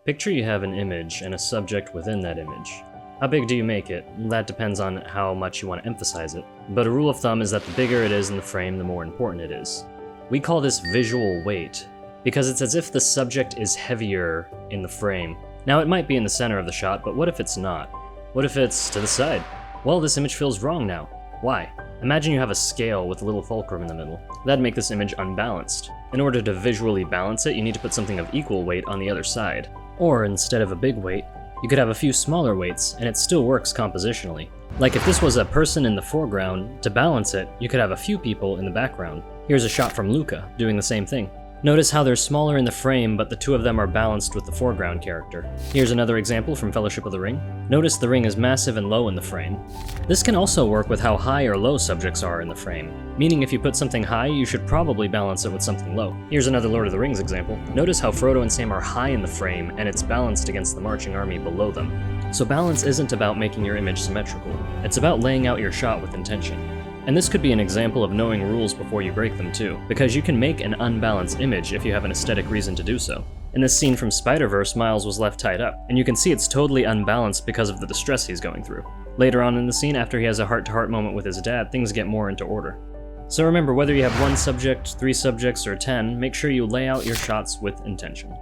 Picture you have an image and a subject within that image. How big do you make it? That depends on how much you want to emphasize it. But a rule of thumb is that the bigger it is in the frame, the more important it is. We call this visual weight, because it's as if the subject is heavier in the frame. Now it might be in the center of the shot, but what if it's not? What if it's to the side? Well, this image feels wrong now. Why? Imagine you have a scale with a little fulcrum in the middle. That'd make this image unbalanced. In order to visually balance it, you need to put something of equal weight on the other side. Or instead of a big weight, you could have a few smaller weights, and it still works compositionally. Like if this was a person in the foreground, to balance it, you could have a few people in the background. Here's a shot from Luca, doing the same thing. Notice how they're smaller in the frame, but the two of them are balanced with the foreground character. Here's another example from Fellowship of the Ring. Notice the ring is massive and low in the frame. This can also work with how high or low subjects are in the frame, meaning if you put something high, you should probably balance it with something low. Here's another Lord of the Rings example. Notice how Frodo and Sam are high in the frame, and it's balanced against the marching army below them. So balance isn't about making your image symmetrical, it's about laying out your shot with intention. And this could be an example of knowing rules before you break them too, because you can make an unbalanced image if you have an aesthetic reason to do so. In this scene from Spider-Verse, Miles was left tied up, and you can see it's totally unbalanced because of the distress he's going through. Later on in the scene, after he has a heart-to-heart moment with his dad, things get more into order. So remember, whether you have 1 subject, 3 subjects, or 10, make sure you lay out your shots with intention.